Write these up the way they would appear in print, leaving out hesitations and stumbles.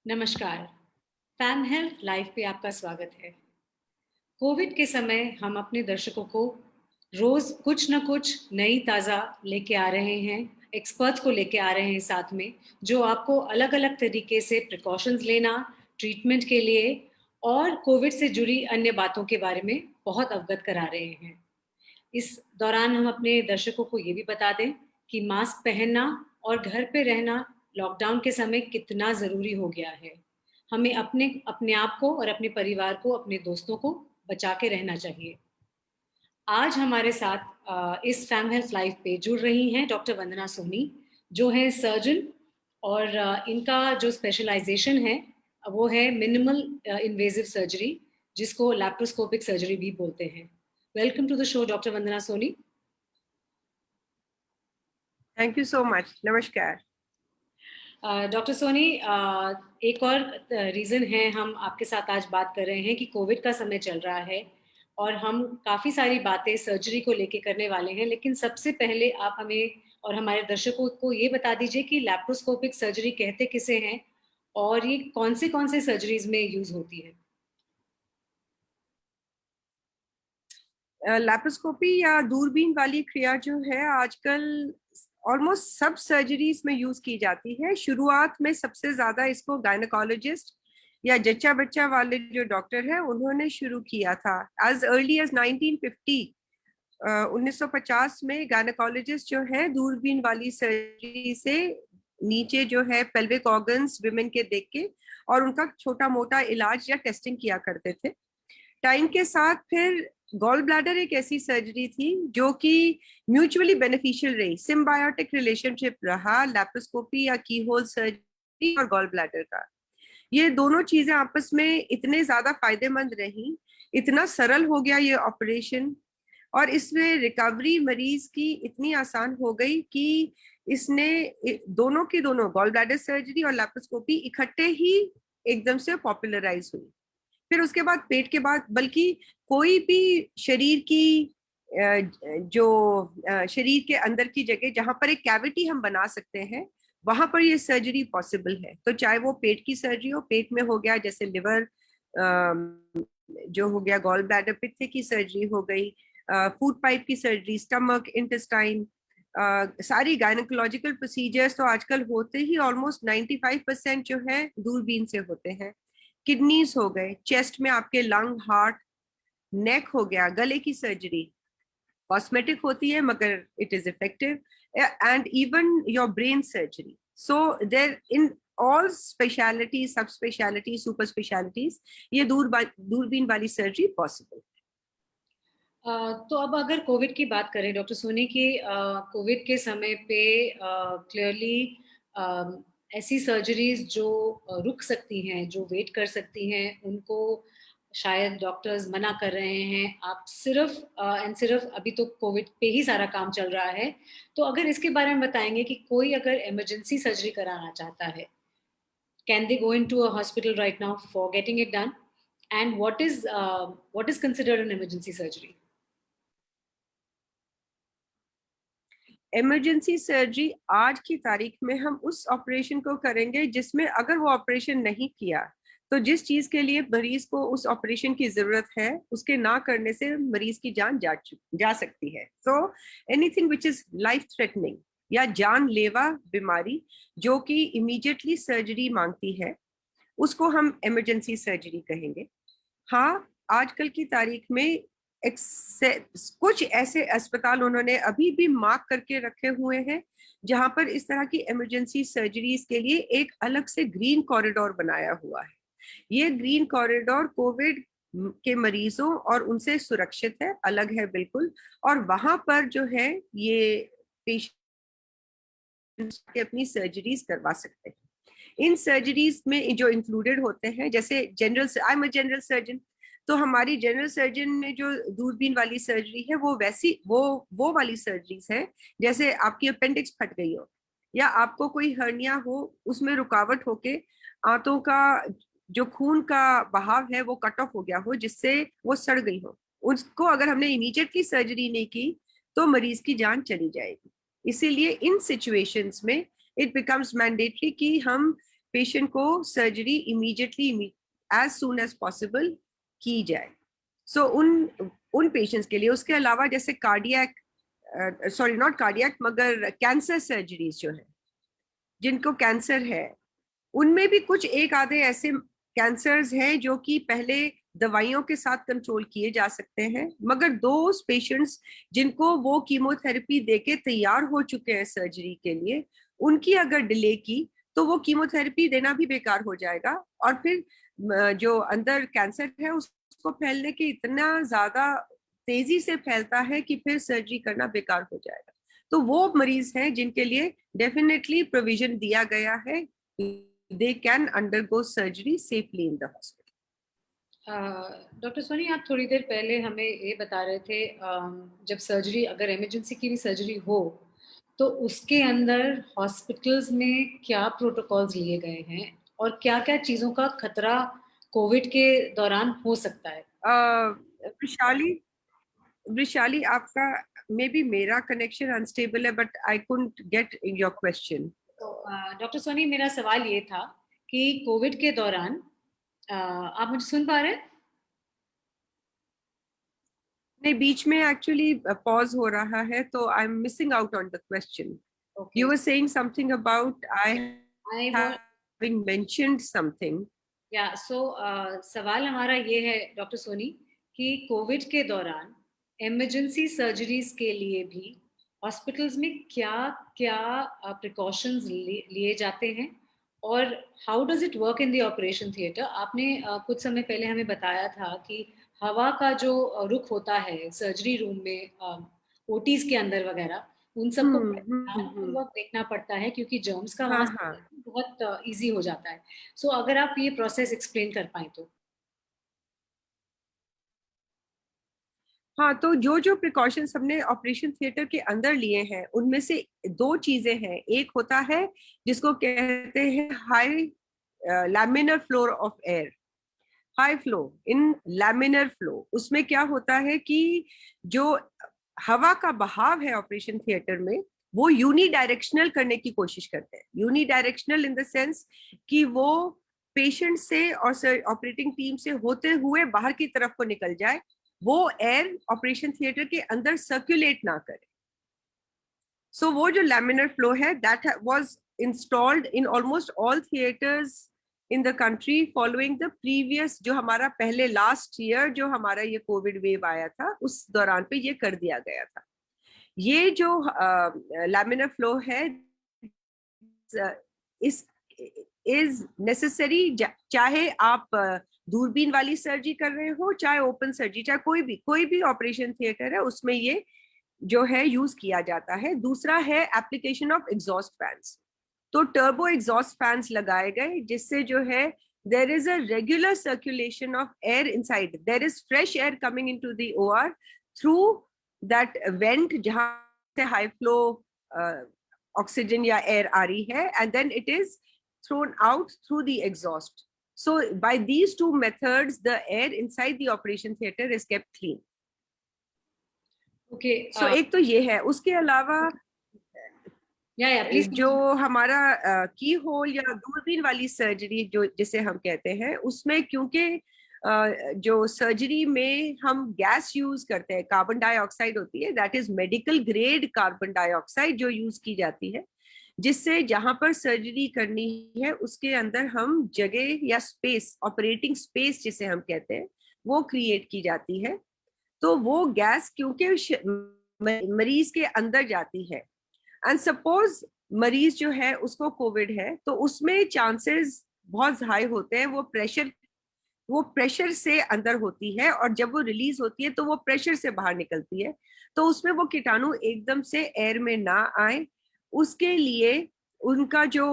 नमस्कार। Fam health live पे आपका स्वागत है। कोविड के समय हम अपने दर्शकों को रोज कुछ न कुछ नई ताज़ा लेके आ रहे हैं, एक्सपर्ट्स को लेके आ रहे हैं साथ में, जो आपको अलग-अलग तरीके से प्रिकॉशंस लेना, ट्रीटमेंट के लिए और कोविड से जुड़ी अन्य बातों के बारे में बहुत अवगत करा रहे हैं। इस दौरान हम अपने दर्शकों को ये भी बता दें कि मास्क पहनना और घर पे रहना लॉकडाउन के समय कितना ज़रूरी हो गया है। हमें अपने अपने आप को और अपने परिवार को, अपने दोस्तों को बचा के रहना चाहिए। आज हमारे साथ इस फैम हेल्थ लाइव पे जुड़ रही हैं डॉक्टर वंदना सोनी, जो है सर्जन और इनका जो स्पेशलाइजेशन है वो है मिनिमल इन्वेजिव सर्जरी, जिसको लैप्रोस्कोपिक सर्जरी भी बोलते हैं। Welcome to the show doctor Vandana Soni. Thank you so much. नमस्कार। डॉक्टर सोनी, एक और रीज़न है हम आपके साथ आज बात कर रहे हैं कि कोविड का समय चल रहा है और हम काफ़ी सारी बातें सर्जरी को लेके करने वाले हैं, लेकिन सबसे पहले आप हमें और हमारे दर्शकों को ये बता दीजिए कि लैप्रोस्कोपिक सर्जरी कहते किसे हैं और ये कौन से सर्जरीज में यूज़ होती है? लैप्रोस्कोपी या दूरबीन वाली क्रिया जो है आजकल ऑलमोस्ट सब सर्जरीज में यूज की जाती है। शुरुआत में सबसे ज्यादा इसको गायनेकोलॉजिस्ट या जच्चा बच्चा वाले जो डॉक्टर है उन्होंने शुरू किया था। एज अर्ली एज 1950 1950 में गायनेकोलॉजिस्ट जो है दूरबीन वाली सर्जरी से नीचे जो है पेल्विक ऑर्गन्स विमेन के देख के और उनका छोटा मोटा इलाज या टेस्टिंग किया करते थे। टाइम के साथ फिर गॉल ब्लैडर एक ऐसी सर्जरी थी जो कि म्यूचुअली बेनिफिशियल रही, सिम्बायोटिक रिलेशनशिप रहा लैप्रोस्कोपी या की होल सर्जरी और गॉल ब्लैडर का। ये दोनों चीजें आपस में इतने ज्यादा फायदेमंद रही, इतना सरल हो गया ये ऑपरेशन और इसमें रिकवरी मरीज की इतनी आसान हो गई कि इसने दोनों की दोनों गॉल ब्लैडर सर्जरी और लैप्रोस्कोपी इकट्ठे ही एकदम से पॉपुलराइज हुई। फिर उसके बाद पेट के बाद बल्कि कोई भी शरीर की जो शरीर के अंदर की जगह जहां पर एक कैविटी हम बना सकते हैं वहां पर ये सर्जरी पॉसिबल है। तो चाहे वो पेट की सर्जरी हो, पेट में हो गया जैसे लिवर जो हो गया, गॉल ब्लैडर पित्त की सर्जरी हो गई, फूड पाइप की सर्जरी, स्टमक, इंटेस्टाइन, सारी गायनेकोलॉजिकल प्रोसीजर्स तो आजकल होते ही ऑलमोस्ट 95% जो है दूरबीन से होते हैं। किडनीज हो गए, चेस्ट में आपके लंग, हार्ट, नेक हो गया, गले की सर्जरी कॉस्मेटिक होती है मगर it is effective, and even your brain surgery. So there in all speciality, sub speciality, super specialities ये दूरबीन वाली सर्जरी पॉसिबल। तो अब अगर कोविड की बात करें डॉक्टर सोनी की, कोविड के समय पे क्लियरली ऐसी सर्जरीज जो रुक सकती हैं, जो वेट कर सकती हैं, उनको शायद डॉक्टर्स मना कर रहे हैं। आप सिर्फ एंड सिर्फ अभी तो कोविड पे ही सारा काम चल रहा है, तो अगर इसके बारे में बताएंगे कि कोई अगर इमरजेंसी सर्जरी कराना चाहता है, can they go into a hospital right now for getting it done, and what is considered an emergency surgery? Emergency surgery आज की तारीख में हम उस ऑपरेशन को करेंगे जिसमें अगर वो ऑपरेशन नहीं किया तो जिस चीज के लिए मरीज को उस ऑपरेशन की जरूरत है उसके ना करने से मरीज की जान जा सकती है। So anything which is life threatening या जानलेवा बीमारी जो कि इमीडिएटली सर्जरी मांगती है उसको हम इमरजेंसी सर्जरी कहेंगे। हाँ, आजकल की तारीख में कुछ ऐसे अस्पताल उन्होंने अभी भी मार्क करके रखे हुए हैं जहां पर इस तरह की इमरजेंसी सर्जरीज के लिए एक अलग से ग्रीन कॉरिडोर बनाया हुआ है। ये ग्रीन कॉरिडोर कोविड के मरीजों और उनसे सुरक्षित है, अलग है बिल्कुल, और वहां पर जो है ये पेशेंट अपनी सर्जरीज करवा सकते हैं। इन सर्जरीज में जो इंक्लूडेड होते हैं जैसे I am a general surgeon, तो हमारी जनरल सर्जन में जो दूरबीन वाली सर्जरी है वो वैसी वो वाली सर्जरीज है जैसे आपकी अपेंडिक्स फट गई हो या आपको कोई हर्निया हो, उसमें रुकावट होके आंतों का जो खून का बहाव है वो कट ऑफ हो गया हो जिससे वो सड़ गई हो, उसको अगर हमने इमीडिएटली सर्जरी नहीं की तो मरीज की जान चली जाएगी। इसीलिए इन सिचुएशंस में इट बिकम्स मैंडेटरी कि हम पेशेंट को surgery immediately as soon as possible की जाए। सो उन पेशेंट्स के लिए, उसके अलावा जैसे कार्डियक, सॉरी नॉट कार्डियक मगर कैंसर सर्जरीज जो है, जिनको कैंसर है, उनमें भी कुछ एक आधे ऐसे कैंसर्स हैं जो कि पहले दवाइयों के साथ कंट्रोल किए जा सकते हैं, मगर दो पेशेंट्स जिनको वो कीमोथेरेपी देके तैयार हो चुके हैं सर्जरी के लिए, उनकी अगर डिले की तो वो कीमोथेरेपी देना भी बेकार हो जाएगा, और फिर जो अंदर कैंसर है उसको फैलने के इतना ज्यादा तेजी से फैलता है कि फिर सर्जरी करना बेकार हो जाएगा। तो वो मरीज हैं जिनके लिए डेफिनेटली प्रोविजन दिया गया है, they can undergo surgery safely in the hospital. Doctor Soni, आप थोड़ी देर पहले हमें ये बता रहे थे, जब सर्जरी, अगर इमरजेंसी की भी सर्जरी हो तो उसके अंदर हॉस्पिटल्स में क्या प्रोटोकॉल्स लिए गए हैं और क्या क्या चीजों का खतरा कोविड के दौरान हो सकता है? वृशाली, आपका मे बी मेरा कनेक्शन अनस्टेबल है, but I couldn't get your question. Doctor Soni, मेरा सवाल ये था कि कोविड के दौरान आप मुझे सुन पा रहे हैं? नहीं, बीच में एक्चुअली पॉज हो रहा है, तो I am missing out on the question. You were saying something about I having mentioned something. या सवाल हमारा ये है डॉक्टर सोनी कि कोविड के दौरान इमरजेंसी सर्जरीज के लिए भी हॉस्पिटल्स में क्या क्या प्रिकॉशंस लिए जाते हैं और how does it work in the operation theatre? आपने कुछ समय पहले हमें बताया था कि हवा का जो रुख होता है सर्जरी रूम में, ओटीज के अंदर वगैरह, उन सबको ध्यानपूर्वक देखना पड़ता है क्योंकि जर्म्स का वहां बहुत इजी हो जाता है। सो अगर आप ये प्रोसेस एक्सप्लेन कर पाए तो। हाँ, तो जो जो प्रिकॉशंस हमने ऑपरेशन थिएटर के अंदर लिए हैं उनमें से दो चीजें हैं। एक होता है जिसको कहते हैं high laminar flow of air, high flow in laminar flow. उसमें क्या होता है कि जो हवा का बहाव है ऑपरेशन थिएटर में, वो यूनिडायरेक्शनल करने की कोशिश करते हैं। यूनिडायरेक्शनल इन द सेंस कि वो पेशेंट से और ऑपरेटिंग टीम से होते हुए बाहर की तरफ को निकल जाए, वो एयर ऑपरेशन थिएटर के अंदर सर्कुलेट ना करे। सो वो जो लैमिनर फ्लो है, that was installed in almost all theatres in the country following the previous, जो हमारा पहले लास्ट ईयर जो हमारा ये कोविड वेव आया था उस दौरान पे ये कर दिया गया था। ये जो लैमिनर फ्लो है इज नेसेसरी, चाहे आप दूरबीन वाली सर्जरी कर रहे हो, चाहे ओपन सर्जरी, चाहे कोई भी ऑपरेशन थिएटर है, उसमें ये जो है यूज किया जाता है। दूसरा है एप्लीकेशन ऑफ एग्जॉस्ट फैंस। तो टर्बो एग्जॉस्ट फैंस लगाए गए जिससे जो है there is a regular circulation of air inside. There is fresh air coming into the OR through that vent जहाँ से high flow oxygen या air आ रही है, and then it is thrown out through the exhaust. So by these two methods, the air inside the operation theater is kept clean. Okay. So एक तो ये है। उसके अलावा please. जो हमारा की होल या दूरबीन वाली सर्जरी जो जिसे हम कहते हैं, उसमें क्योंकि जो सर्जरी में हम गैस यूज करते हैं, कार्बन डाइऑक्साइड होती है, that is medical grade carbon dioxide जो यूज की जाती है, जिससे जहां पर सर्जरी करनी है उसके अंदर हम जगह या स्पेस, ऑपरेटिंग स्पेस जिसे हम कहते हैं, वो क्रिएट की जाती है। तो वो गैस क्योंकि मरीज के अंदर जाती है, एंड सपोज मरीज जो है उसको कोविड है, तो उसमें चांसेस बहुत हाई होते हैं, वो प्रेशर से अंदर होती है, और जब वो रिलीज होती है तो वो प्रेशर से बाहर निकलती है, तो उसमें वो कीटाणु एकदम से एयर में ना आए, उसके लिए उनका जो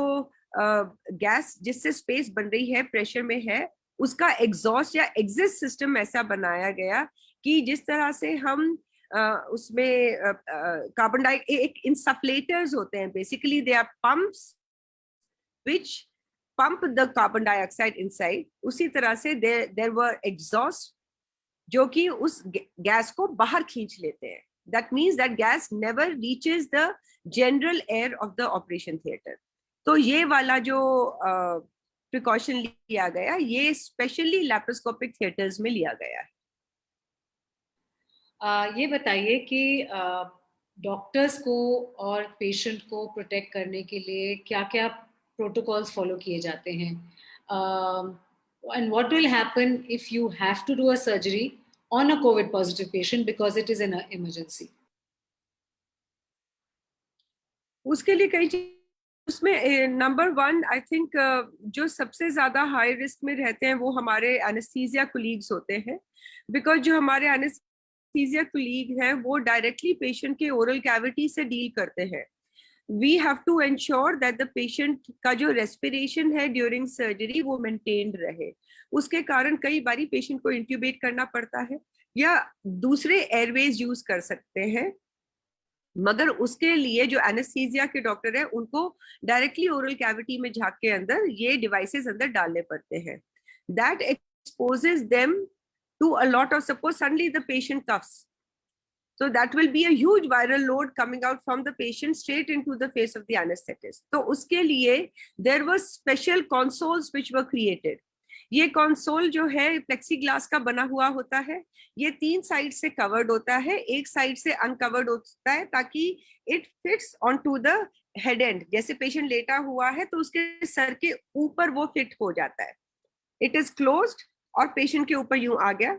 गैस जिससे स्पेस बन रही है प्रेशर में है, उसका एग्जॉस्ट या एग्जिट सिस्टम ऐसा बनाया गया कि जिस तरह से हम उसमें कार्बन डाइऑक्साइड, एक इंसफ्लेटर्स होते हैं, basically they are pumps which pump the carbon dioxide inside, उसी तरह से देयर वर एग्जॉस्ट जो कि उस गैस को बाहर खींच लेते हैं। That means that gas never reaches the general air of the operation theatre. तो ये वाला जो प्रिकॉशन लिया गया, ये स्पेशली लैप्रोस्कोपिक थिएटर्स में लिया गया है। ये बताइए कि डॉक्टर्स को और पेशेंट को प्रोटेक्ट करने के लिए क्या-क्या प्रोटोकॉल्स फॉलो किए जाते हैं, and what will happen if you have to do a surgery on a covid positive patient because it is an emergency. उसके लिए कई चीज, उसमें नंबर वन आई थिंक जो सबसे ज्यादा हाई रिस्क में रहते हैं वो हमारे एनेस्थीसिया कोलीग्स होते हैं, बिकॉज जो हमारे एनेस्थीसिया कोलीग हैं वो डायरेक्टली पेशेंट के ओरल कैविटी से डील करते हैं। We have to ensure that the patient का जो रेस्पिरेशन है ड्यूरिंग सर्जरी वो मेंटेन्ड रहे। उसके कारण कई बारी पेशेंट को इंट्यूबेट करना पड़ता है या दूसरे एयरवेज यूज कर सकते हैं, मगर उसके लिए जो एनेस्थीसिया के डॉक्टर है उनको डायरेक्टली ओरल कैविटी में झाग के अंदर ये डिवाइसेस अंदर डालने पड़ते हैं। That exposes them to a lot of, suppose suddenly the patient coughs, so that will be a huge viral load coming out from the patient straight into the face of the anesthetist. तो उसके लिए there was special consoles which were created. ये console जो है plexi glass का बना हुआ होता है, ये 3 साइड से कवर्ड होता है, एक साइड से अनकवर्ड होता है ताकि it fits on to the head end. जैसे पेशेंट लेटा हुआ है तो उसके सर के ऊपर वो फिट हो जाता है, इट इज क्लोज्ड और पेशेंट के ऊपर यूं आ गया।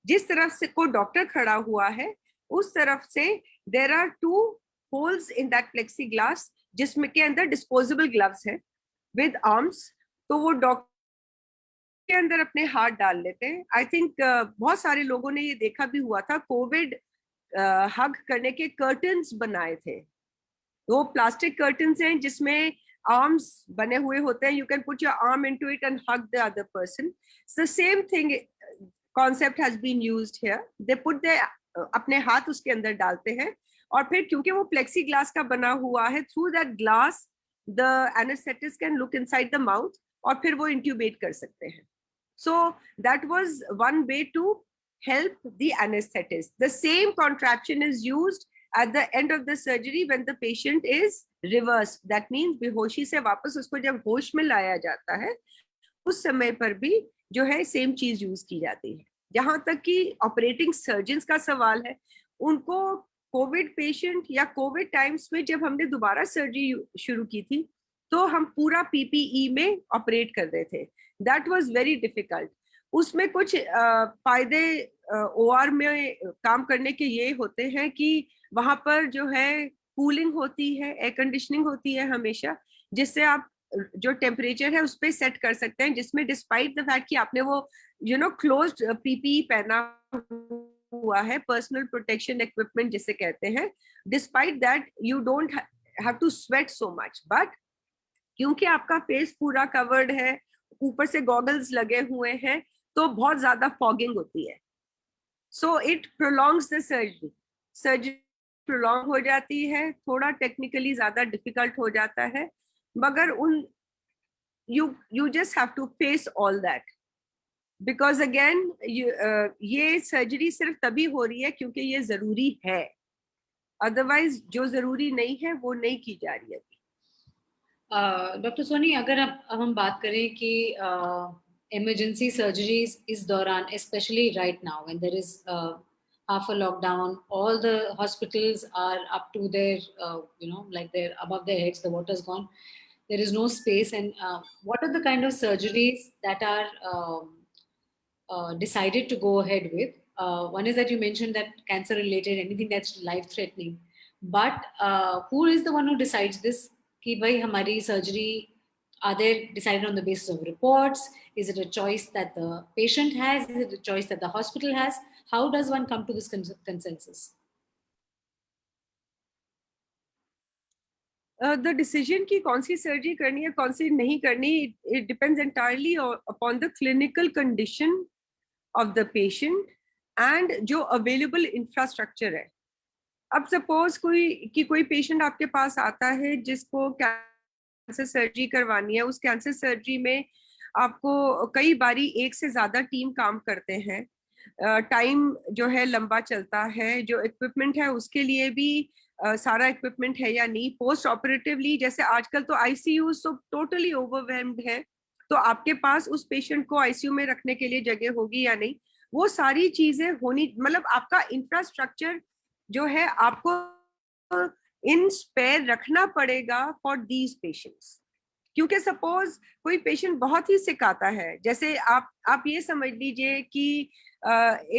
जिस तरफ से को डॉक्टर खड़ा हुआ है उस तरफ से there are 2 holes in that plexiglass जिसमें के अंदर डिस्पोजेबल ग्लव्स है विद आर्म्स। तो वो डॉक्टर के अंदर अपने हाथ डाल लेते हैं। आई थिंक बहुत सारे लोगों ने ये देखा भी हुआ था, कोविड हग करने के कर्टन्स बनाए थे, वो प्लास्टिक कर्टन्स हैं जिसमें आर्म्स बने हुए होते हैं, you can put your arm into it and hug the other person. The same thing concept has been used here. They put the अपने हाथ उसके अंदर डालते हैं और फिर क्योंकि वो प्लेक्सी ग्लास का बना हुआ है, through that glass the anaesthetist can look inside the mouth और फिर वो इंट्यूबेट कर सकते हैं। So that was one way to help the anesthetist. The same contraption is used at the end of the surgery when the patient is reversed. That means बेहोशी से वापस उसको जब होश में लाया जाता है उस समय पर भी जो है सेम चीज यूज की जाती है। जहां तक कि ऑपरेटिंग सर्जन्स का सवाल है, उनको कोविड पेशेंट या कोविड टाइम्स में जब हमने दोबारा सर्जरी शुरू की थी तो हम पूरा पीपीई में ऑपरेट कर रहे थे। That was very difficult. उसमें कुछ फायदे ओआर में काम करने के ये होते हैं कि वहां पर जो है कूलिंग होती है, एयर कंडीशनिंग होती है हमेशा, जिससे आप जो टेम्परेचर है उस पर सेट कर सकते हैं, जिसमें डिस्पाइट द फैक्ट कि आपने वो क्लोज्ड पीपीई पहना हुआ है, पर्सनल प्रोटेक्शन इक्विपमेंट जिसे कहते हैं, despite that you don't have to sweat so much. But क्योंकि आपका फेस पूरा कवर्ड है, ऊपर से गॉगल्स लगे हुए हैं, तो बहुत ज्यादा फॉगिंग होती है। So it prolongs the surgery. Surgery prolong हो जाती है, थोड़ा टेक्निकली ज्यादा डिफिकल्ट हो जाता है, मगर उन you just have to face all that because again ये सर्जरी सिर्फ तभी हो रही है क्योंकि ये जरूरी है, अदरवाइज जो जरूरी नहीं है वो नहीं की जा रही है। डॉक्टर सोनी, अगर हम बात करें कि इमरजेंसी सर्जरीज इस दौरान, especially right now when there is half a lockdown, all the hospitals are up to their like they're above their heads, the water's gone, there is no space, and what are the kind of surgeries that are decided to go ahead with? One is that you mentioned that cancer related, anything that's life threatening, but who is the one who decides this कि भाई हमारी surgery, are they decided on the basis of reports? Is it a choice that the patient has? Is it a choice that the hospital has? How does one come to this consensus? The decision की कौन सी surgery करनी है कौन सी नहीं करनी, it depends entirely upon the clinical condition of the patient and जो available infrastructure है। अब सपोज कोई पेशेंट आपके पास आता है जिसको कैंसर सर्जरी करवानी है, उस कैंसर सर्जरी में आपको कई बारी एक से ज्यादा टीम काम करते हैं, टाइम जो है लंबा चलता है, जो इक्विपमेंट है उसके लिए भी सारा इक्विपमेंट है या नहीं, पोस्ट ऑपरेटिवली जैसे आजकल तो आईसीयू तो टोटली ओवरवेल्म्ड है, तो आपके पास उस पेशेंट को आईसीयू में रखने के लिए जगह होगी या नहीं, वो सारी चीजें होनी, मतलब आपका इंफ्रास्ट्रक्चर जो है आपको इन स्पेयर रखना पड़ेगा फॉर दीज पेशेंट्स। क्योंकि सपोज कोई पेशेंट बहुत ही सिक आता है, जैसे आप ये समझ लीजिए कि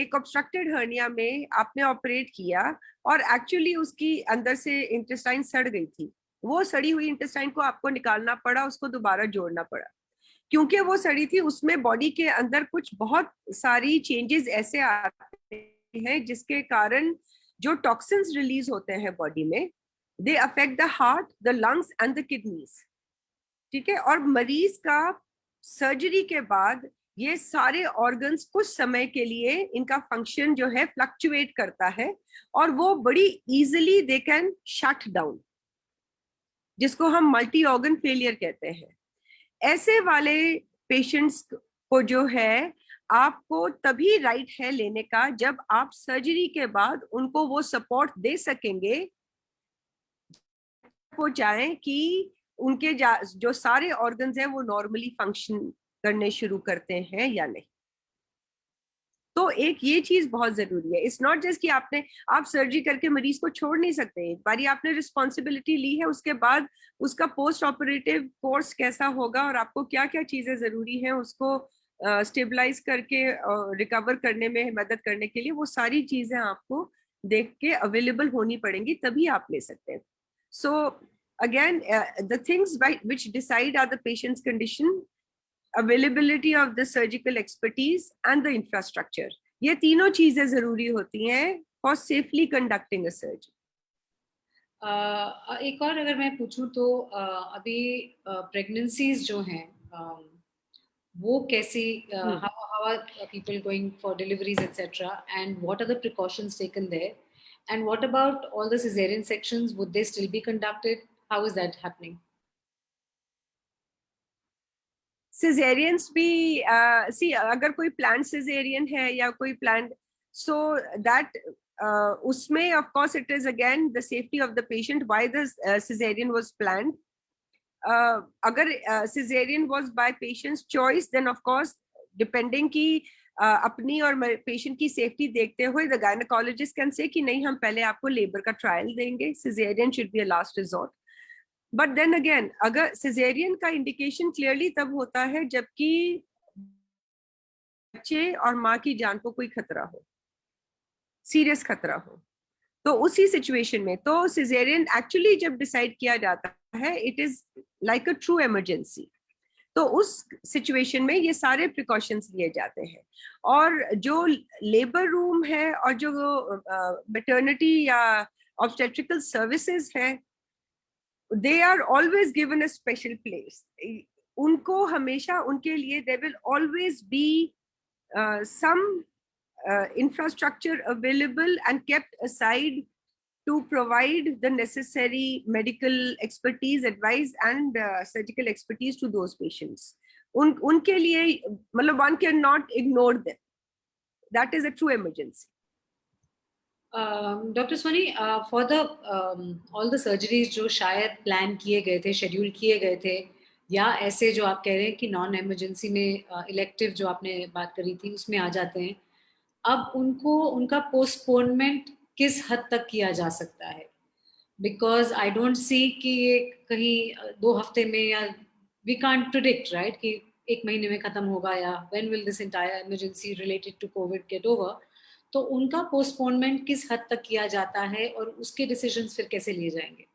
एक ऑब्स्ट्रक्टेड हर्निया में आपने ऑपरेट किया और एक्चुअली उसकी अंदर से इंटेस्टाइन सड़ गई थी, वो सड़ी हुई इंटेस्टाइन को आपको निकालना पड़ा, उसको दोबारा जोड़ना पड़ा। क्योंकि वो सड़ी थी, उसमें बॉडी के अंदर कुछ बहुत सारी चेंजेस ऐसे आते हैं जिसके कारण जो टॉक्सिन्स रिलीज होते हैं बॉडी में, they affect the heart, the lungs and the kidneys. ठीक है, और मरीज का सर्जरी के बाद ये सारे ऑर्गन्स कुछ समय के लिए इनका फंक्शन जो है फ्लक्चुएट करता है और वो बड़ी easily they can shut down, जिसको हम मल्टी ऑर्गन फेलियर कहते हैं। ऐसे वाले पेशेंट्स को जो है आपको तभी राइट है लेने का जब आप सर्जरी के बाद उनको वो सपोर्ट दे सकेंगे हो जाए कि उनके जो सारे ऑर्गन्स हैं वो नॉर्मली फंक्शन करने शुरू करते हैं या नहीं। तो एक ये चीज बहुत जरूरी है। इट्स नॉट जस्ट कि आप सर्जरी करके मरीज को छोड़ नहीं सकते, एक बारी आपने रिस्पॉन्सिबिलिटी ली है, उसके बाद उसका पोस्ट ऑपरेटिव कोर्स कैसा होगा और आपको क्या क्या चीजें जरूरी हैं उसको स्टेबलाइज करके रिकवर करने में मदद करने के लिए, वो सारी चीजें आपको देख के अवेलेबल होनी पड़ेंगी, तभी आप ले सकते हैं। सो again, the things which decide are the patient's condition, availability of the surgical expertise and the infrastructure. ये तीनों चीजें जरूरी होती हैं for safely conducting a surgery. एक और अगर मैं पूछूं तो अभी प्रेगनेंसीज जो हैं वो कैसी, how are people going for deliveries etc, and what are the precautions taken there, and what about all the cesarean sections, would they still be conducted? How is that happening? Caesareans भी सी अगर कोई plan caesarean है या कोई plan, so that उसमें of course it is again the safety of the patient why the caesarean was planned. अगर caesarean was by patient's choice, then of course depending की अपनी और पेशेंट की सेफ्टी देखते हुए द गायनेकोलॉजिस्ट कैन से कि नहीं, हम पहले आपको लेबर का ट्रायल देंगे, caesarean should be a last resort. But then again अगर सिजेरियन का इंडिकेशन क्लियरली तब होता है जबकि बच्चे और माँ की जान को कोई खतरा हो, सीरियस खतरा हो, तो उसी सिचुएशन में तो सिजेरियन एक्चुअली जब डिसाइड किया जाता है it is like a true emergency. तो उस सिचुएशन में ये सारे प्रिकॉशंस लिए जाते हैं। और जो लेबर रूम है और जो मैटरनिटी या ऑब्स्टेट्रिकल सर्विसेज है, they are always given a special place. उनको हमेशा उनके लिए there will always be some infrastructure available and kept aside to provide the necessary medical expertise, advice and surgical expertise to those patients. उनके लिए मतलब one cannot ignore them. That is a true emergency. Doctor Soni, for the all the surgeries जो शायद plan किए गए थे, schedule किए गए थे, या ऐसे जो आप कह रहे हैं कि नॉन इमरजेंसी में इलेक्टिव जो आपने बात करी थी उसमें आ जाते हैं, अब उनका पोस्टपोनमेंट किस हद तक किया जा सकता है? बिकॉज आई डोंट सी कि ये कहीं 2 हफ्ते में, या वी कांट प्रिडिक्ट राइट कि 1 महीने में खत्म होगा, या when will this entire emergency related to COVID get over. तो उनका पोस्टपोनमेंट किस हद तक किया जाता है और उसके डिसीजंस फिर कैसे लिए जाएंगे?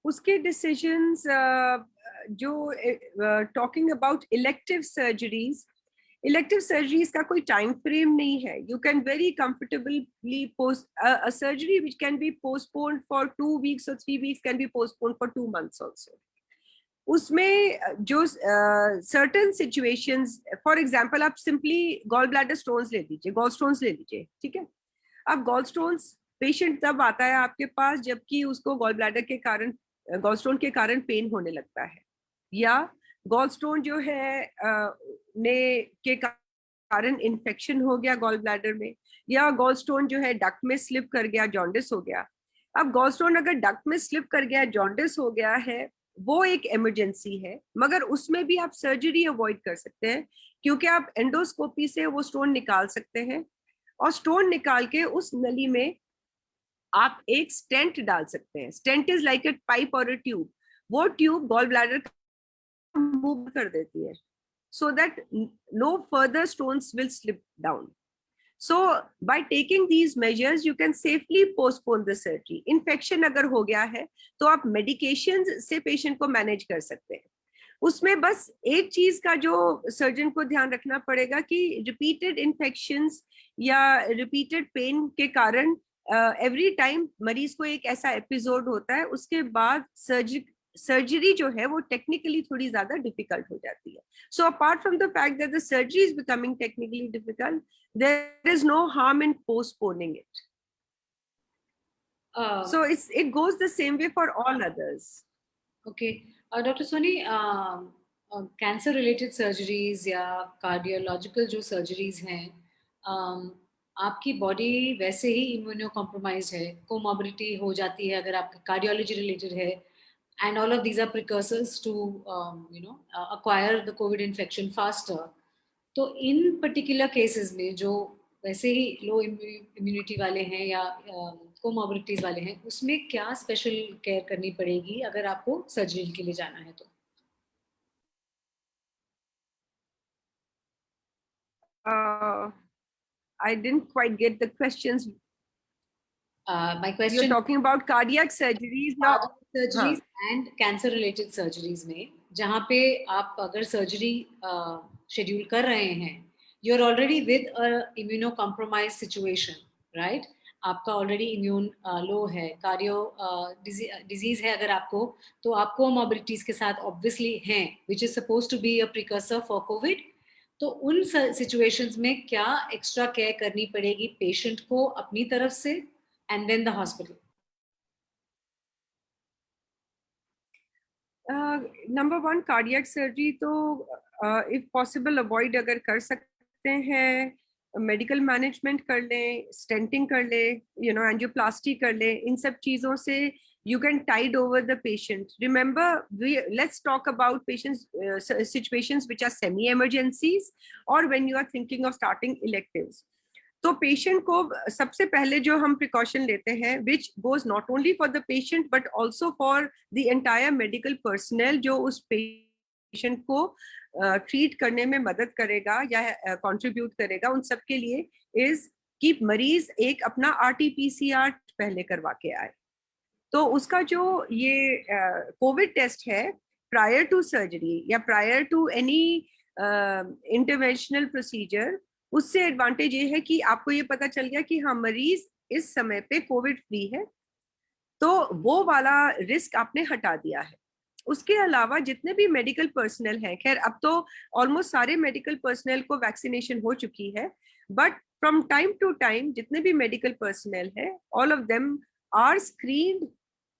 उसके डिसीजंस जो टॉकिंग अबाउट इलेक्टिव सर्जरीज का कोई टाइम फ्रेम नहीं है। You can very comfortably post a surgery which can be postponed for 2 weeks or 3 weeks, can be postponed for 2 months also. उसमें जो सर्टेन सिचुएशंस, फॉर एग्जांपल आप simply gall bladder stones ले लीजिए, gall stones ले लीजिए, ठीक है। अब गॉल स्टोन्स पेशेंट तब आता है आपके पास जबकि उसको गॉल ब्लैडर के कारण, गॉल स्टोन के कारण पेन होने लगता है, या गॉल स्टोन जो है ने के कारण इन्फेक्शन हो गया गॉल ब्लैडर में, या गॉल स्टोन जो है डक्ट में स्लिप कर गया, जॉन्डिस हो गया। अब गॉल स्टोन अगर डक्ट में स्लिप कर गया, जॉन्डिस हो गया है, वो एक इमरजेंसी है, मगर उसमें भी आप सर्जरी अवॉइड कर सकते हैं, क्योंकि आप एंडोस्कोपी से वो स्टोन निकाल सकते हैं, और स्टोन निकाल के उस नली में आप एक स्टेंट डाल सकते हैं। Stent is like a pipe और ए ट्यूब। वो ट्यूब गॉल ब्लैडर मूव कर देती है, so that no further stones will slip down. So by taking these measures you can safely postpone the surgery. Infection अगर हो गया है तो आप medications से patient को manage कर सकते हैं। उसमें बस एक चीज का जो सर्जन को ध्यान रखना पड़ेगा कि रिपीटेड इन्फेक्शंस या रिपीटेड पेन के कारण एवरी टाइम मरीज को एक ऐसा एपिसोड होता है, उसके बाद सर्जरी जो है वो टेक्निकली थोड़ी ज्यादा डिफिकल्ट हो जाती है। So apart from the fact that the surgery is becoming technically difficult, there is no harm in postponing it. So it goes the same way for all others. Okay, Dr. Soni, cancer related surgeries या cardiological जो surgeries हैं, आपकी body वैसे ही immuno compromise है, comorbidity हो जाती है अगर आपका कार्डियोलॉजी रिलेटेड है, and all of these are precursors to acquire the COVID infection faster. तो इन पर्टिकुलर केसेस में जो वैसे ही लो इम्यूनिटी वाले हैं या कोमॉर्बिडिटीज वाले हैं, उसमें क्या स्पेशल केयर करनी पड़ेगी अगर आपको सर्जरी के लिए जाना है तो? I didn't quite get the questions. My question, you're talking about cardiac surgeries now. Surgeries and cancer related surgeries में जहाँ पे आप अगर सर्जरी शेड्यूल कर रहे हैं, you are already with a immuno compromise situation, right? आपका ऑलरेडी इम्यून लो है, कार्डियो डिजीज है अगर आपको, तो आपको मोबिलिटीज के साथ ऑब्वियसली हैं, which is suppose to be a precursor for COVID. तो उन सिचुएशंस में क्या एक्स्ट्रा केयर करनी पड़ेगी पेशेंट को अपनी तरफ से and then the hospital? Number one, cardiac surgery तो इफ पॉसिबल अवॉइड अगर कर सकते हैं, मेडिकल मैनेजमेंट कर लें, स्टेंटिंग कर ले, एंजियोप्लास्टी कर ले, इन सब चीजों से you can tide over the patient. Remember, let's talk about patients situations which are semi emergencies or when you are thinking of starting electives. तो पेशेंट को सबसे पहले जो हम प्रिकॉशन लेते हैं, which goes not only for the patient but also for the entire medical personnel जो उस पेशेंट को ट्रीट करने में मदद करेगा या कंट्रीब्यूट करेगा, उन सब के लिए इज कि मरीज एक अपना RT-PCR पहले करवा के आए। तो उसका जो ये कोविड टेस्ट है प्रायर टू सर्जरी या prior to any interventional procedure, उससे एडवांटेज ये है कि आपको ये पता चल गया कि हाँ मरीज इस समय पे कोविड फ्री है, तो वो वाला रिस्क आपने हटा दिया है। उसके अलावा जितने भी मेडिकल पर्सनल हैं, खैर अब तो ऑलमोस्ट सारे मेडिकल पर्सनल को वैक्सीनेशन हो चुकी है, but from time to time जितने भी मेडिकल पर्सनल है, all of them are screened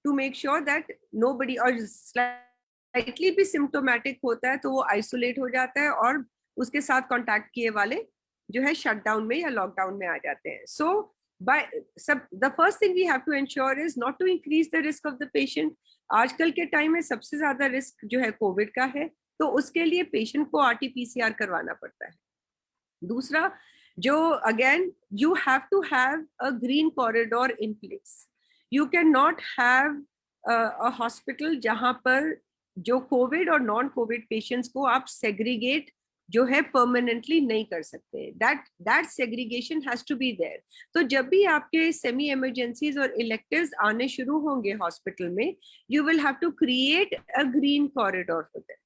to make sure that nobody, और स्लाइटली भी सिम्टोमेटिक होता है तो वो आइसोलेट हो जाता है और उसके साथ कॉन्टैक्ट किए वाले जो है शटडाउन में या लॉकडाउन में आ जाते हैं। सो the first thing we have to ensure is not to increase the risk of the patient. आजकल के टाइम में सबसे ज्यादा रिस्क जो है कोविड का है, तो उसके लिए पेशेंट को RT-PCR करवाना पड़ता है। दूसरा, जो again you have to have a green corridor in place. You can not have a hospital जहां पर जो कोविड और नॉन कोविड पेशेंट्स को आप सेग्रीगेट जो है परमानेंटली नहीं कर सकते। That segregation has to be there. तो जब भी आपके सेमी इमरजेंसीज और इलेक्टिव्स आने शुरू होंगे हॉस्पिटल में, you will have to create a green corridor for them.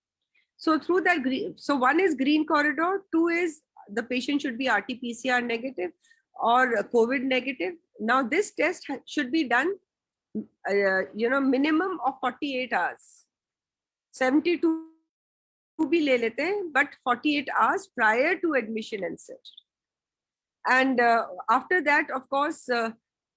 So through that so one is green corridor, two is the patient should be RT-PCR negative or COVID negative. Now this test should be done minimum of 48 hours, 72 भी ले लेते हैं, but 48 hours prior to admission and surgery. And after that, of course,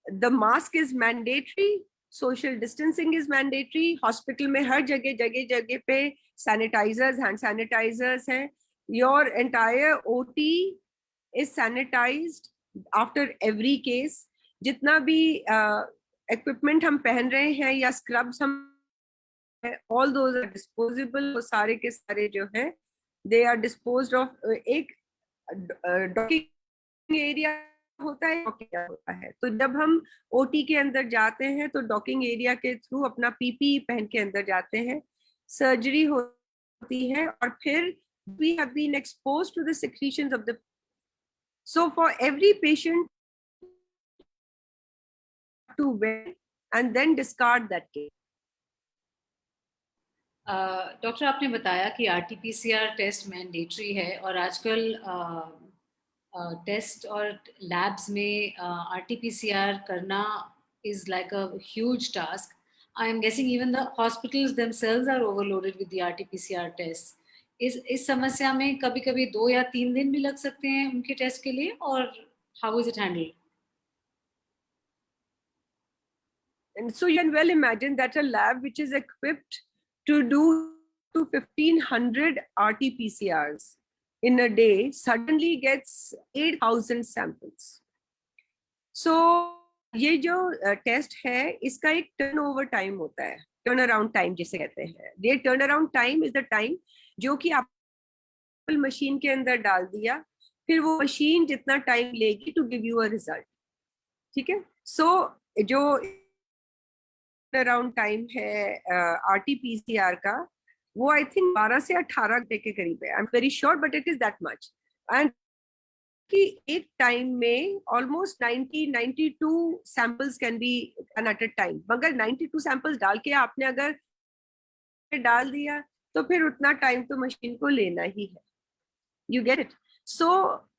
the mask is mandatory, social distancing is mandatory. Hospital में हर जगह पे sanitizers, hand sanitizers हैं. Your entire OT is sanitized after every case. जितना भी equipment हम पहन रहे हैं या scrubs हम ऑल दोज आर डिस्पोजेबल, वो सारे के सारे जो है दे आर डिस्पोज्ड ऑफ। एक डॉकिंग एरिया होता है, होता है, तो जब हम ओटी के अंदर जाते हैं तो डॉकिंग एरिया के थ्रू अपना पीपी पहन के अंदर जाते हैं, सर्जरी होती है, और फिर we have been exposed to the secretions of the, so for every patient to wear and then discard that case. Doctor आपने बताया कि आरटीपीसीआर टेस्ट मैंडेटरी है और आजकल टेस्ट और लैब्स में आरटीपीसीआर करना is like a huge task. I am guessing even the hospitals themselves are overloaded with the RTPCR test. इस समस्या में कभी कभी 2 या 3 दिन भी लग सकते हैं उनके टेस्ट के लिए, और how is it handled? And so you can well imagine that a lab which is equipped to do to 1500 RT-PCRs in a day suddenly gets 8,000 samples. So ये जो टेस्ट है इसका एक टर्न ओवर टाइम होता है, turn around time जिसे कहते हैं. ये turn around time is the time जो कि आप मशीन के अंदर डाल दिया, फिर वो मशीन जितना टाइम लेगी to give you a result. ठीक है. सो जो अराउंड टाइम है आरटीपीसीआर का, वो आई थिंक 12 से 18 घंटे के करीब है. I am very sure but it is that much. And कि एक टाइम में almost 92 samples can be at a time. मगर 92 सैंपल्स डाल के आपने अगर डाल दिया तो फिर उतना टाइम तो मशीन को लेना ही है. You get it. सो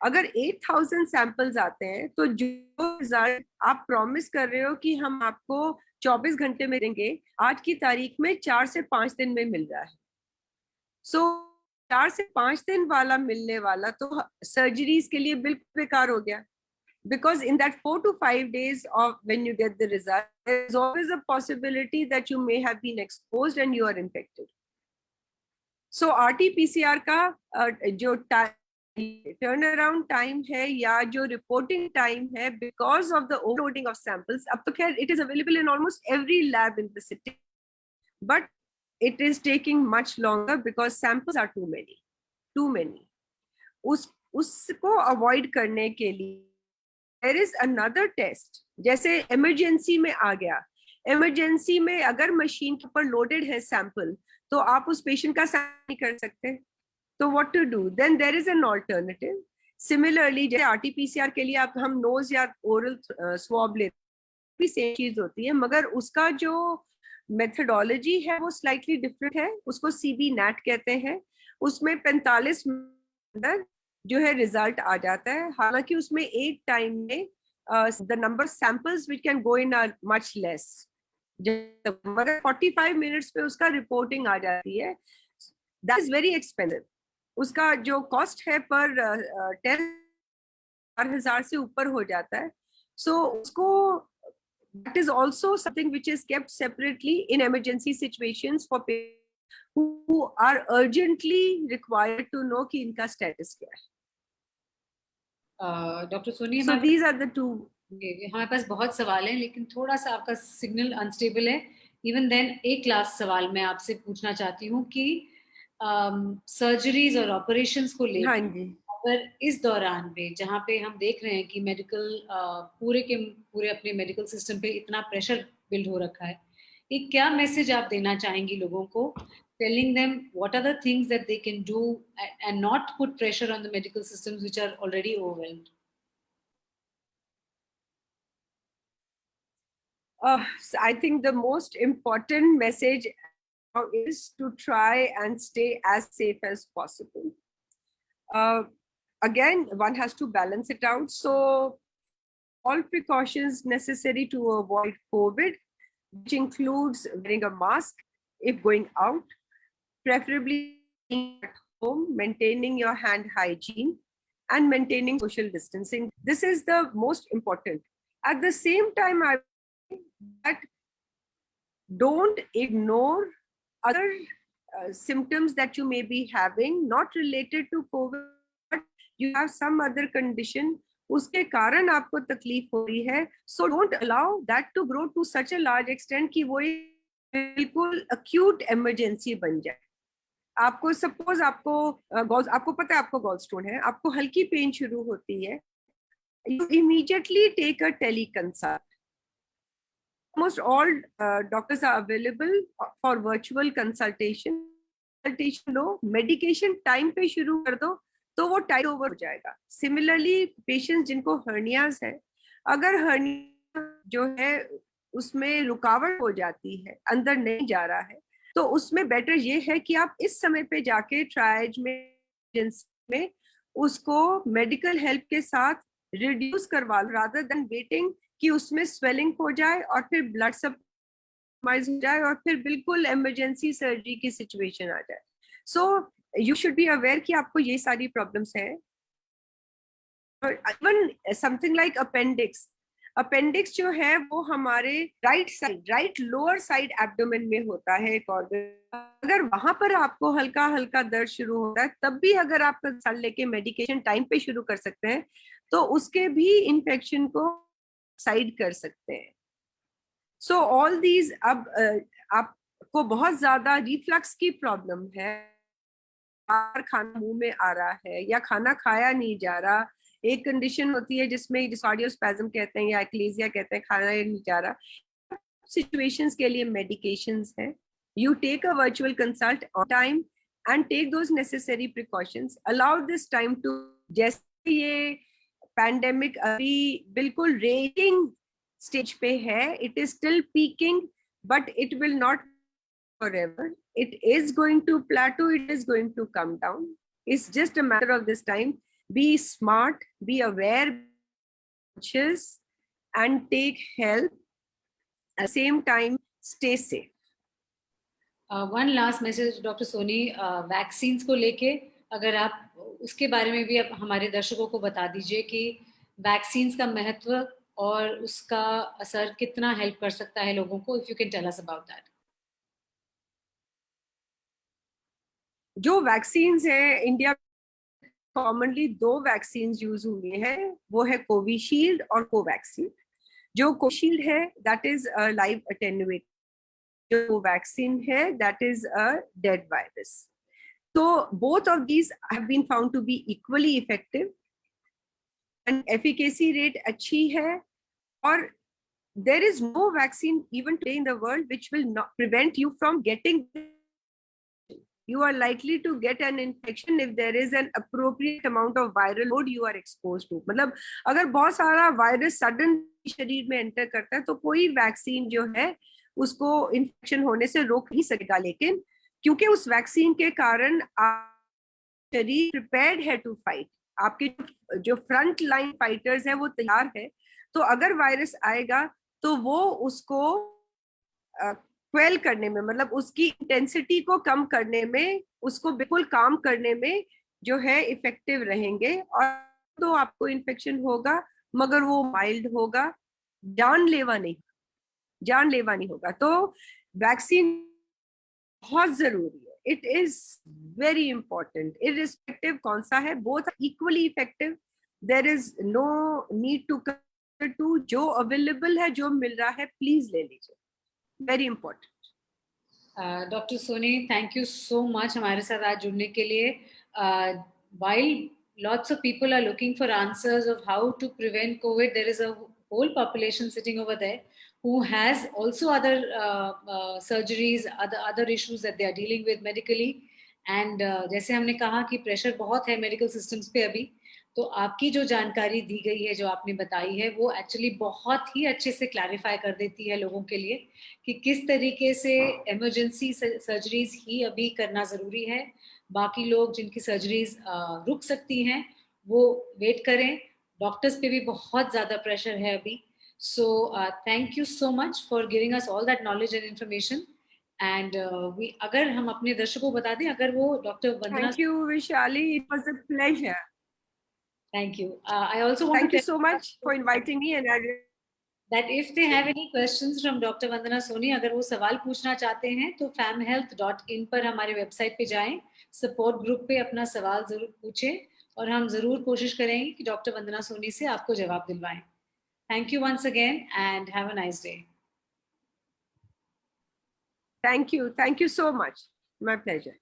अगर 8,000 सैंपल्स आते हैं तो जो रिजल्ट आप प्रॉमिस कर रहे हो कि हम आपको 24 घंटे में देंगे, आज की तारीख में 4 से 5 दिन में मिल रहा है. सो 4 से 5 दिन वाला मिलने वाला तो सर्जरीज के लिए बिल्कुल बेकार हो गया. Because in that 4 to 5 days of when you get the result, there is always a possibility that you may have been exposed and you are infected. So RT-PCR का जो टर्न अराउंड टाइम है या जो reporting time है because of the overloading of samples, अब तो खैर it is available in almost every lab in the city, but it is taking much longer because samples are too many. उसको avoid करने के लिए there is another test. जैसे emergency में आ गया, इमरजेंसी में अगर मशीन के ऊपर लोडेड है सैंपल तो आप उस पेशेंट का सैंपल नहीं कर सकते. तो what to do then? There is an alternative. Similarly जैसे आरटीपीसीआर के लिए आप हम नोज या ओरल स्वॉब लेते भी सेम चीज होती है, मगर उसका जो मेथडोलॉजी है वो स्लाइटली डिफरेंट है. उसको सीबी नैट कहते हैं. उसमें 45 मिनट जो है रिजल्ट आ जाता है. हालांकि उसमें एक टाइम में the number samples which can go in are much less, मगर 45 मिनट्स पे उसका रिपोर्टिंग आ जाती है. That is very expensive. उसका जो कॉस्ट है पर 10,000 से ऊपर हो जाता है. सो उसको that is also something which is kept separately in emergency situations for people who are urgently required to know कि इनका status क्या है. Doctor Soni, So these are the two. हमारे पास बहुत सवाल हैं लेकिन थोड़ा सा आपका सिग्नल अनस्टेबल है. इवन देन एक लास्ट सवाल मैं आपसे पूछना चाहती हूँ कि सर्जरीज और ऑपरेशंस को हाँ लेकर जी. अगर इस दौरान में जहाँ पे हम देख रहे हैं कि मेडिकल पूरे के पूरे अपने मेडिकल सिस्टम पे इतना प्रेशर बिल्ड हो रखा है, एक क्या मैसेज आप देना चाहेंगी लोगों को, telling them what are the things that they can do and not put pressure on the medical systems which are already overwhelmed? I think the most important message is to try and stay as safe as possible. Again, one has to balance it out. So all precautions necessary to avoid COVID, which includes wearing a mask if going out, preferably at home, maintaining your hand hygiene, and maintaining social distancing. This is the most important. At the same time, I that don't ignore other symptoms that you may be having, not related to COVID, but you have some other condition, उसके कारण आपको तकलीफ हो रही है. So don't allow that to grow to such a large extent कि वो बिल्कुल acute emergency बन जाए। आपको सपोज आपको पता है आपको गॉल स्टोन है, आपको हल्की पेन शुरू होती है, you immediately take a teleconsult. Almost all doctors are available for virtual consultation. Low, medication time पे शुरू कर दो तो वो टाइम ओवर हो जाएगा। सिमिलरली पेशेंट्स जिनको हर्नियाज है, अगर हर्निया जो है उसमें रुकावट हो जाती है, अंदर नहीं जा रहा है, तो उसमें बेटर ये है कि आप इस समय पे जाके ट्रायज में उसको मेडिकल हेल्प के साथ रिड्यूस करवा लो, रादर देन वेटिंग कि उसमें स्वेलिंग हो जाए और फिर ब्लड सप्लाई हो जाए और फिर बिल्कुल इमरजेंसी सर्जरी की सिचुएशन आ जाए। So you should be aware कि आपको ये सारी प्रॉब्लम्स है। इवन समथिंग लाइक अपेंडिक्स जो है वो हमारे राइट लोअर साइड एब्डोमेन में होता है एक ऑर्गन। अगर वहां पर आपको हल्का हल्का दर्द शुरू होता है, तब भी अगर आप कंसल्ट लेके मेडिकेशन टाइम पे शुरू कर सकते हैं, तो उसके भी इन्फेक्शन को साइड कर सकते हैं। सो ऑल दीज, अब आपको बहुत ज्यादा रिफ्लक्स की प्रॉब्लम है, बार खाना मुंह में आ रहा है या खाना खाया नहीं जा रहा, एक कंडीशन होती है जिसमें डिसऑर्डियोस्पैज्म कहते हैं या एक्लेजिया कहते हैं, खाना नहीं जा रहा, सिचुएशंस के लिए मेडिकेशंस है। You take a virtual consult on time and take those necessary precautions, allow this time to, जैसे ये पैंडेमिक अभी बिल्कुल रेटिंग स्टेज पे है, it is still peaking but it will not forever. It is going to plateau, it is going to come down. It's just a matter of this time. Be smart, be aware, conscious, and take help. At the same time, stay safe. One last message doctor Soni, vaccines को लेके अगर आप उसके बारे में भी आप हमारे दर्शकों को बता दीजिए कि वैक्सीन्स का महत्व और उसका असर कितना हेल्प कर सकता है लोगों को, if you can tell us about that. जो वैक्सीन्स है, इंडिया कॉमनली 2 वैक्सीन यूज हुए हैं, वो है कोविशील्ड और कोवैक्सीन। जो कोविशील्ड है दैट इज अ लाइव अटेन्युएट, जो वैक्सीन है that is a dead virus. तो both of these have been found to be equally effective and efficacy rate अच्छी है, और there is no vaccine even today in the world which will not prevent you from getting. You are likely to get an infection if there is an appropriate amount of viral load you are exposed to. मतलब अगर बहुत सारा virus sudden शरीर में enter करता है तो कोई वैक्सीन जो है उसको इन्फेक्शन होने से रोक नहीं सकेगा, लेकिन क्योंकि उस वैक्सीन के कारण शरीर प्रिपेयर्ड है टू फाइट, आपके जो फ्रंट लाइन फाइटर्स है वो तैयार है, तो अगर वायरस आएगा तो वो उसको क्वेल करने में, मतलब उसकी इंटेंसिटी को कम करने में, उसको बिल्कुल काम करने में जो है इफेक्टिव रहेंगे। और तो आपको इन्फेक्शन होगा मगर वो माइल्ड होगा, जानलेवा नहीं होगा। तो वैक्सीन बहुत जरूरी है, it is very important, irrespective कौन सा है, both equally effective. There is no need to जो अवेलेबल है, जो मिल रहा है, प्लीज ले लीजिए, very important. Doctor Soni, thank you so much हमारे साथ आज जुड़ने के लिए। while lots of people are looking for answers of how to prevent COVID, there is a whole population sitting over there who has also other surgeries, other issues that they are dealing with medically. And जैसे हमने कहा कि pressure बहुत है medical systems पे अभी, तो आपकी जो जानकारी दी गई है, जो आपने बताई है, वो एक्चुअली बहुत ही अच्छे से क्लैरिफाई कर देती है लोगों के लिए कि किस तरीके से इमरजेंसी सर्जरीज ही अभी करना ज़रूरी है। बाकी लोग जिनकी सर्जरीज रुक सकती हैं वो वेट करें, डॉक्टर्स पे भी बहुत ज़्यादा प्रेशर है अभी। So thank you so much for giving us all that knowledge and information. And अगर हम अपने दर्शकों को बता दें, अगर वो doctor Vandana, thank you Vishali, it was a pleasure. Thank you. I also want thank to you so much for inviting me and I that if they have any questions from Dr. Vandana Soni, अगर वो सवाल पूछना चाहते हैं तो famhealth.in पर हमारे website पे जाएं, सपोर्ट ग्रुप पे अपना सवाल जरूर पूछें और हम जरूर कोशिश करेंगे कि डॉक्टर वंदना सोनी से आपको जवाब दिलवाएं। Thank you once again and have a nice day. Thank you so much. My pleasure.